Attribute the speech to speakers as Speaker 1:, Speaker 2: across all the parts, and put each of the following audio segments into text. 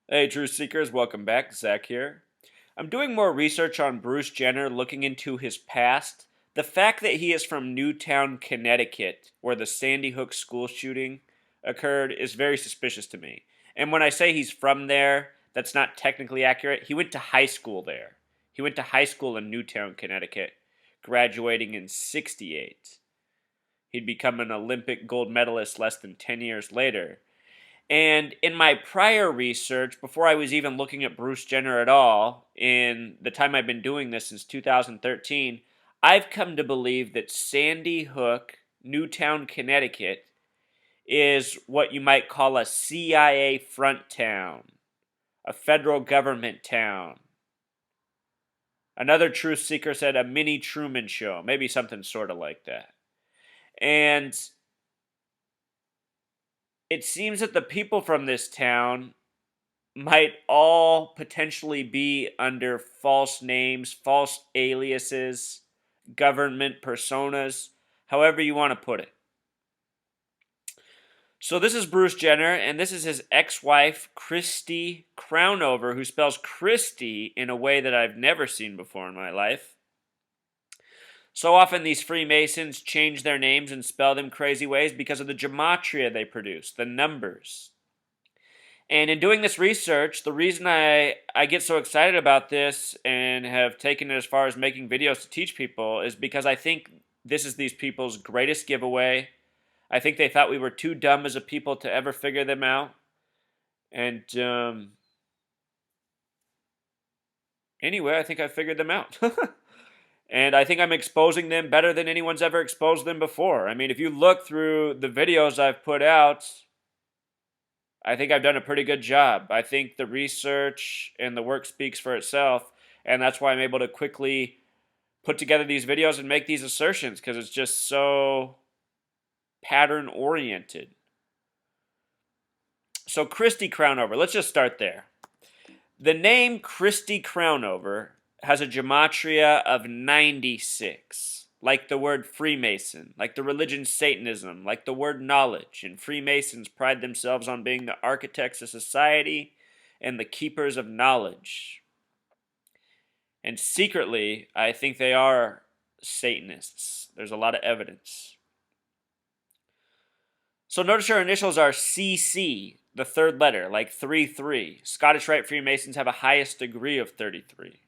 Speaker 1: Hey, Truth Seekers, welcome back. Zach here. I'm doing more research on Bruce Jenner, looking into his past. The fact that he is from Newtown, Connecticut, where the Sandy Hook school shooting occurred, is very suspicious to me. And when I say he's from there, that's not technically accurate. He went to high school there. He went to high school in Newtown, Connecticut, graduating in '68. He'd become an Olympic gold medalist less than 10 years later. And in my prior research, before I was even looking at Bruce Jenner at all, in the time I've been doing this since 2013, I've come to believe that Sandy Hook, Newtown, Connecticut, is what you might call a CIA front town, a federal government town. Another truth seeker said a mini Truman Show, maybe something sort of like that. And it seems that the people from this town might all potentially be under false names, false aliases, government personas, however you want to put it. So this is Bruce Jenner, and this is his ex-wife, Chrystie Crownover, who spells Chrystie in a way that I've never seen before in my life. So often these Freemasons change their names and spell them crazy ways because of the gematria they produce, the numbers. And in doing this research, the reason I get so excited about this and have taken it as far as making videos to teach people is because I think this is these people's greatest giveaway. I think they thought we were too dumb as a people to ever figure them out. And anyway, I think I figured them out. And I think I'm exposing them better than anyone's ever exposed them before. I mean, if you look through the videos I've put out, I think I've done a pretty good job. I think the research and the work speaks for itself, and that's why I'm able to quickly put together these videos and make these assertions because it's just so pattern oriented. So Chrystie Crownover, let's just start there. The name Chrystie Crownover has a gematria of 96, like the word Freemason, like the religion Satanism, like the word knowledge. And Freemasons pride themselves on being the architects of society and the keepers of knowledge. And secretly, I think they are Satanists. There's a lot of evidence. So notice her initials are CC, the third letter, like 33. Scottish Rite Freemasons have a highest degree of 33.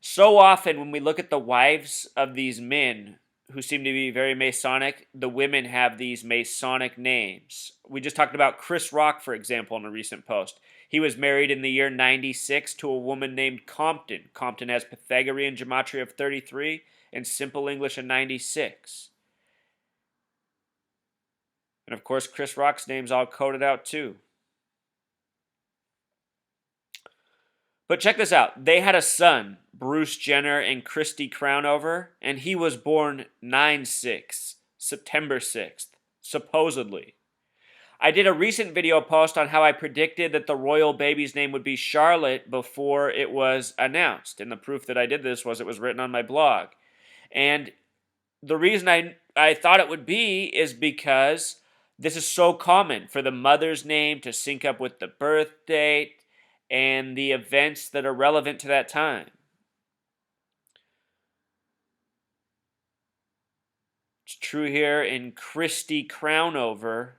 Speaker 1: So often when we look at the wives of these men who seem to be very Masonic, the women have these Masonic names. We just talked about Chris Rock, for example, in a recent post. He was married in the year 96 to a woman named Compton. Compton has Pythagorean gematria of 33 and Simple English of 96. And of course, Chris Rock's name's all coded out too. But check this out. They had a son, Bruce Jenner and Chrystie Crownover, and he was born 9/6, September 6th, supposedly. I did a recent video post on how I predicted that the royal baby's name would be Charlotte before it was announced. And the proof that I did this was it was written on my blog. And the reason I thought it would be is because this is so common for the mother's name to sync up with the birth date and the events that are relevant to that time. It's true here in Chrystie Crownover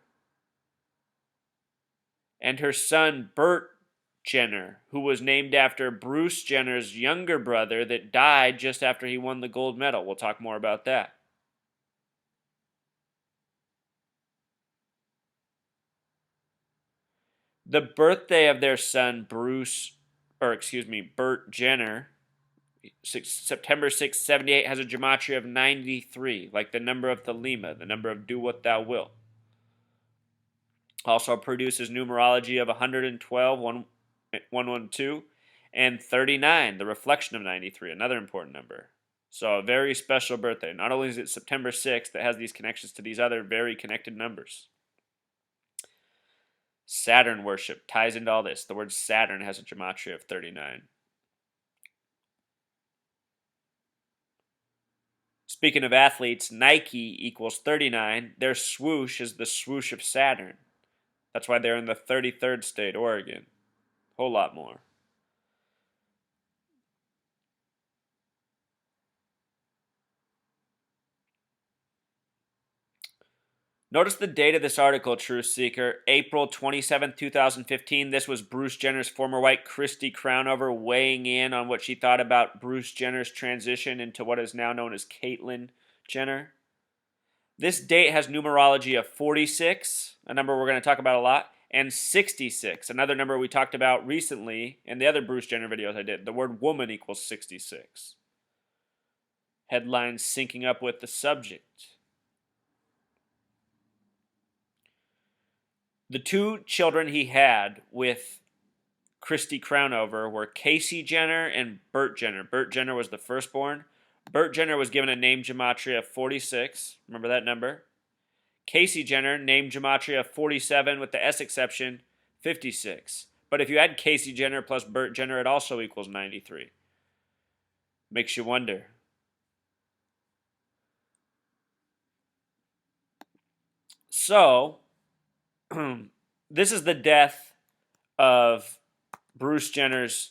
Speaker 1: and her son Burt Jenner, who was named after Bruce Jenner's younger brother that died just after he won the gold medal. We'll talk more about that. The birthday of their son Burt Jenner, September 6th, 78, has a gematria of 93, like the number of Thelema, the number of do what thou wilt. Also produces numerology of 112, 112, and 39, the reflection of 93, another important number. So a very special birthday. Not only is it September 6th that has these connections to these other very connected numbers. Saturn worship ties into all this. The word Saturn has a gematria of 39. Speaking of athletes, Nike equals 39. Their swoosh is the swoosh of Saturn. That's why they're in the 33rd state, Oregon. Whole lot more. Notice the date of this article, Truth Seeker. April 27th, 2015. This was Bruce Jenner's former wife, Chrystie Crownover, weighing in on what she thought about Bruce Jenner's transition into what is now known as Caitlyn Jenner. This date has numerology of 46, a number we're going to talk about a lot, and 66, another number we talked about recently in the other Bruce Jenner videos I did. The word woman equals 66. Headlines syncing up with the subject. The two children he had with Chrystie Crownover were Casey Jenner and Burt Jenner. Burt Jenner was the firstborn. Burt Jenner was given a name gematria of 46. Remember that number? Casey Jenner, name gematria of 47 with the S exception, 56. But if you add Casey Jenner plus Burt Jenner, it also equals 93. Makes you wonder. So, this is the death of Bruce Jenner's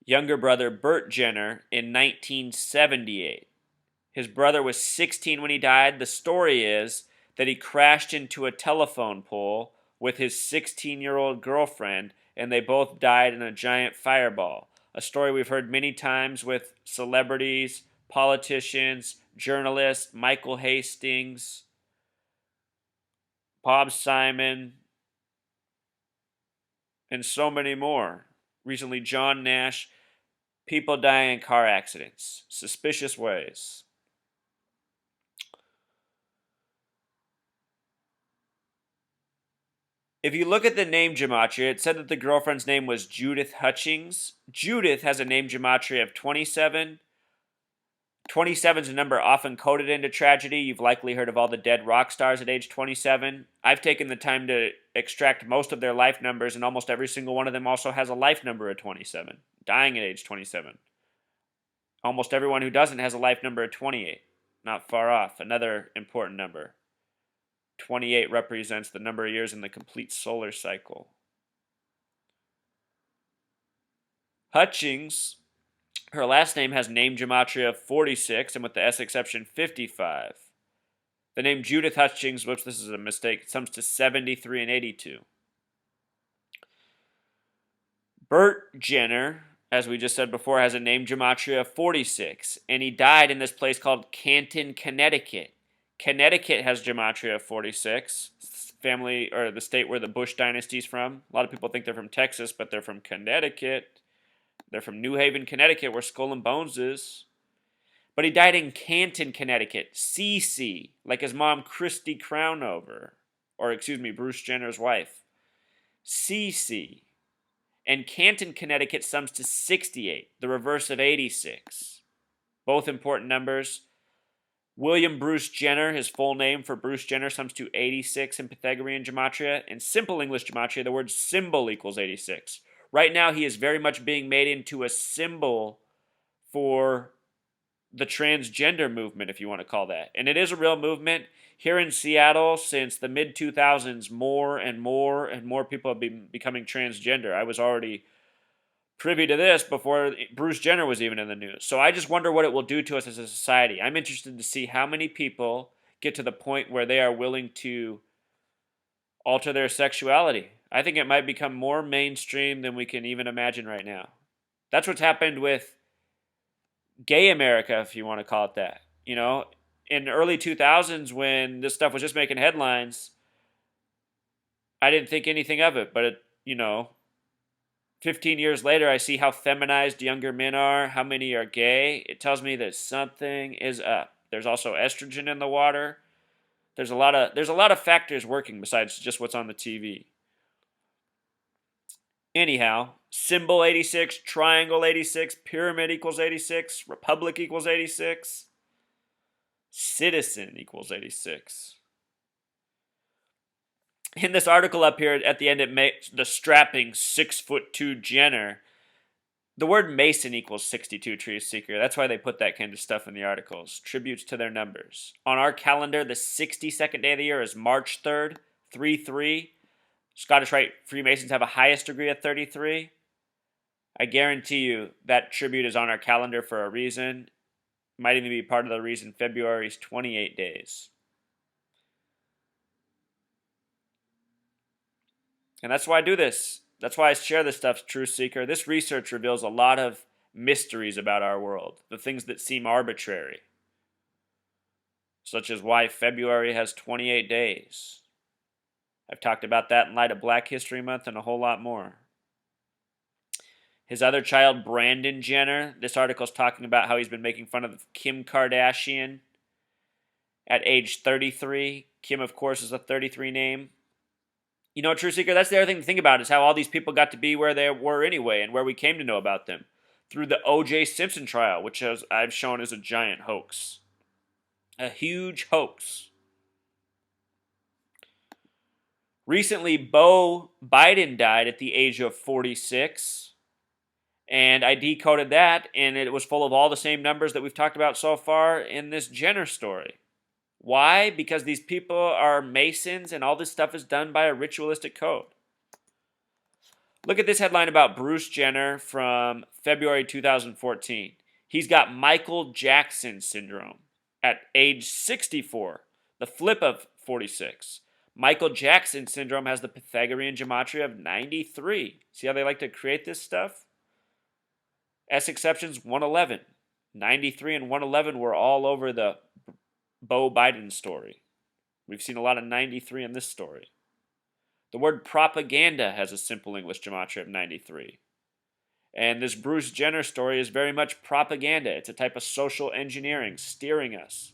Speaker 1: younger brother, Burt Jenner, in 1978. His brother was 16 when he died. The story is that he crashed into a telephone pole with his 16-year-old girlfriend, and they both died in a giant fireball. A story we've heard many times with celebrities, politicians, journalists, Michael Hastings, Bob Simon, and so many more. Recently, John Nash. People dying in car accidents, suspicious ways. If you look at the name gematria, it said that the girlfriend's name was Judith Hutchings. Judith has a name gematria of 27. 27 is a number often coded into tragedy. You've likely heard of all the dead rock stars at age 27. I've taken the time to extract most of their life numbers, and almost every single one of them also has a life number of 27, dying at age 27. Almost everyone who doesn't has a life number of 28. Not far off. Another important number. 28 represents the number of years in the complete solar cycle. Hutchings, her last name has name gematria of 46, and with the S exception, 55. The name Judith Hutchings, whoops, this is a mistake, it comes to 73 and 82. Burt Jenner, as we just said before, has a name gematria of 46, and he died in this place called Canton, Connecticut. Connecticut has gematria of 46, family, or the state where the Bush dynasty's from. A lot of people think they're from Texas, but they're from Connecticut. They're from New Haven, Connecticut, where Skull and Bones is. But he died in Canton, Connecticut. CC, like his mom, Chrystie Crownover. Or, excuse me, Bruce Jenner's wife. CC. And Canton, Connecticut sums to 68, the reverse of 86. Both important numbers. William Bruce Jenner, his full name for Bruce Jenner, sums to 86 in Pythagorean gematria. In simple English gematria, the word symbol equals 86. Right now, he is very much being made into a symbol for the transgender movement, if you want to call that. And it is a real movement. Here in Seattle, since the mid-2000s, more and more and more people have been becoming transgender. I was already privy to this before Bruce Jenner was even in the news. So I just wonder what it will do to us as a society. I'm interested to see how many people get to the point where they are willing to alter their sexuality. I think it might become more mainstream than we can even imagine right now. That's what's happened with gay America, if you want to call it that. You know, in the early 2000s when this stuff was just making headlines, I didn't think anything of it. But, 15 years later, I see how feminized younger men are, how many are gay. It tells me that something is up. There's also estrogen in the water. There's a lot of factors working besides just what's on the TV. Anyhow, symbol 86, triangle 86, pyramid equals 86, republic equals 86, citizen equals 86. In this article up here at the end, it makes the strapping 6'2" Jenner. The word Mason equals 62, Truth Seeker. That's why they put that kind of stuff in the articles. Tributes to their numbers. On our calendar, the 62nd day of the year is March 3rd, 3-3. Scottish Rite Freemasons have a highest degree of 33. I guarantee you that tribute is on our calendar for a reason. Might even be part of the reason February's 28 days. And that's why I do this. That's why I share this stuff, Truth Seeker. This research reveals a lot of mysteries about our world, the things that seem arbitrary, such as why February has 28 days. I've talked about that in light of Black History Month and a whole lot more. His other child, Brandon Jenner, this article's talking about how he's been making fun of Kim Kardashian at age 33. Kim, of course, is a 33 name. You know, True Seeker, that's the other thing to think about is how all these people got to be where they were anyway and where we came to know about them. Through the O.J. Simpson trial, which I've shown is a giant hoax. A huge hoax. Recently, Beau Biden died at the age of 46. And I decoded that, and it was full of all the same numbers that we've talked about so far in this Jenner story. Why? Because these people are Masons, and all this stuff is done by a ritualistic code. Look at this headline about Bruce Jenner from February 2014. He's got Michael Jackson syndrome at age 64, the flip of 46. Michael Jackson syndrome has the Pythagorean gematria of 93. See how they like to create this stuff? S exceptions 111. 93 and 111 were all over the Beau Biden story. We've seen a lot of 93 in this story. The word propaganda has a simple English gematria of 93. And this Bruce Jenner story is very much propaganda. It's a type of social engineering, steering us.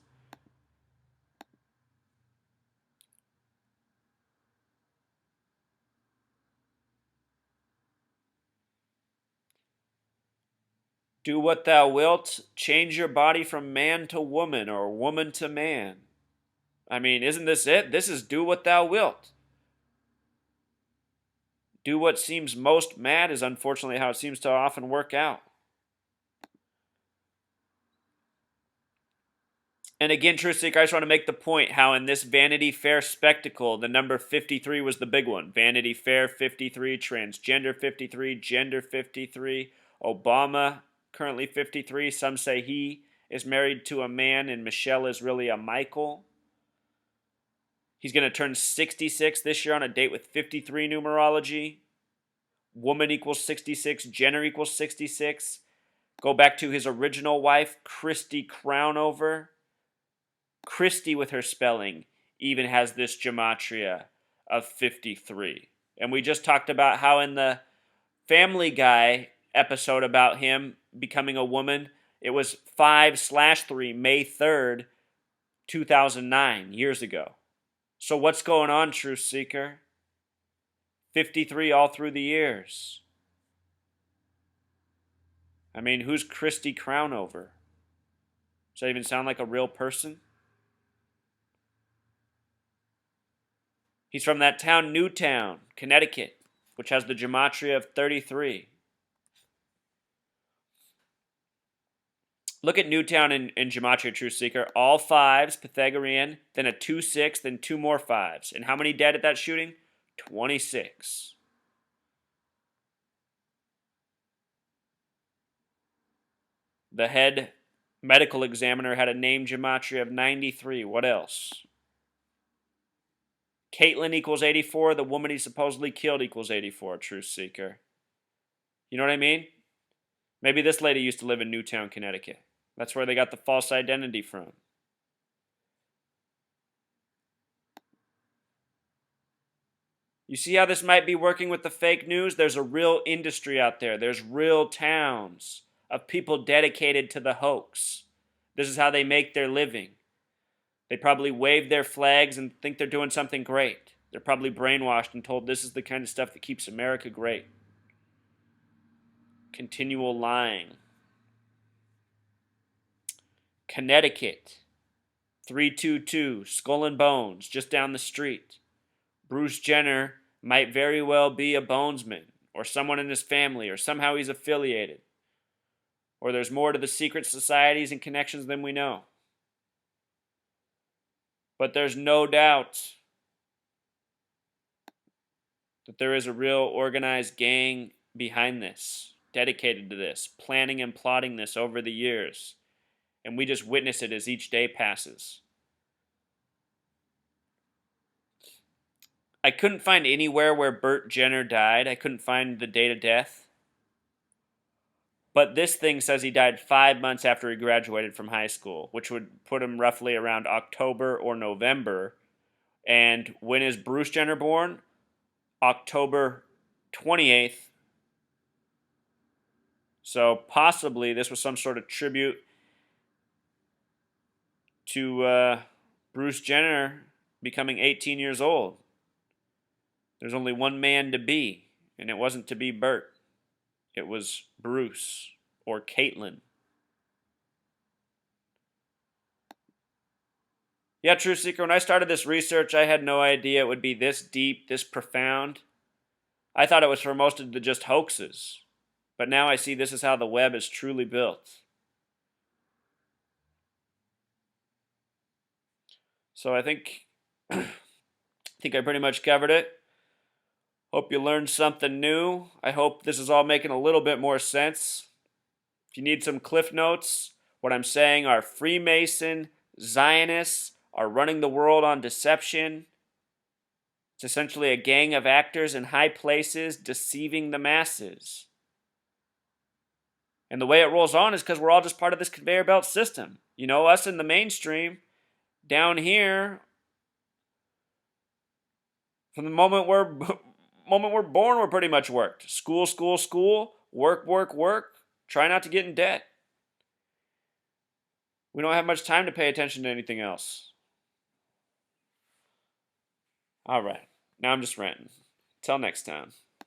Speaker 1: Do what thou wilt, change your body from man to woman or woman to man. I mean, isn't this it? This is do what thou wilt. Do what seems most mad is unfortunately how it seems to often work out. And again, Truth Seeker, I just want to make the point how in this Vanity Fair spectacle, the number 53 was the big one. Vanity Fair 53, transgender 53, gender 53, Obama currently 53. Some say he is married to a man and Michelle is really a Michael. He's going to turn 66 this year on a date with 53 numerology. Woman equals 66, Jenner equals 66. Go back to his original wife, Chrystie Crownover. Chrystie, with her spelling, even has this gematria of 53. And we just talked about how in the Family Guy episode about him becoming a woman, it was 5/3, May 3rd, 2009, years ago. So what's going on, Truth Seeker? 53 all through the years. I mean, who's Chrystie Crownover? Does that even sound like a real person? He's from that town, Newtown, Connecticut, which has the gematria of 33. Look at Newtown in gematria, Truth Seeker. All fives, Pythagorean, then a 2-6, then two more fives. And how many dead at that shooting? 26. The head medical examiner had a name gematria of 93. What else? Caitlin equals 84. The woman he supposedly killed equals 84, Truth Seeker. You know what I mean? Maybe this lady used to live in Newtown, Connecticut. That's where they got the false identity from. You see how this might be working with the fake news? There's a real industry out there. There's real towns of people dedicated to the hoax. This is how they make their living. They probably wave their flags and think they're doing something great. They're probably brainwashed and told this is the kind of stuff that keeps America great. Continual lying. Connecticut, 322, Skull and Bones, just down the street. Bruce Jenner might very well be a bonesman, or someone in his family, or somehow he's affiliated. Or there's more to the secret societies and connections than we know. But there's no doubt that there is a real organized gang behind this, dedicated to this, planning and plotting this over the years. And we just witness it as each day passes. I couldn't find anywhere where Burt Jenner died. I couldn't find the date of death. But this thing says he died 5 months after he graduated from high school, which would put him roughly around October or November. And when is Bruce Jenner born? October 28th. So possibly this was some sort of tribute to Bruce Jenner becoming 18 years old. There's only one man to be, and it wasn't to be Burt. It was Bruce or Caitlin. Yeah, True Seeker, when I started this research, I had no idea it would be this deep, this profound. I thought it was for most of the just hoaxes. But now I see this is how the web is truly built. So I think I pretty much covered it. Hope you learned something new. I hope this is all making a little bit more sense. If you need some cliff notes, what I'm saying are Freemason Zionists are running the world on deception. It's essentially a gang of actors in high places deceiving the masses. And the way it rolls on is because we're all just part of this conveyor belt system. You know, us in the mainstream, down here, from the moment we're born, we're pretty much worked. School, school, school, work, work, work. Try not to get in debt. We don't have much time to pay attention to anything else. All right. Now I'm just ranting. Till next time.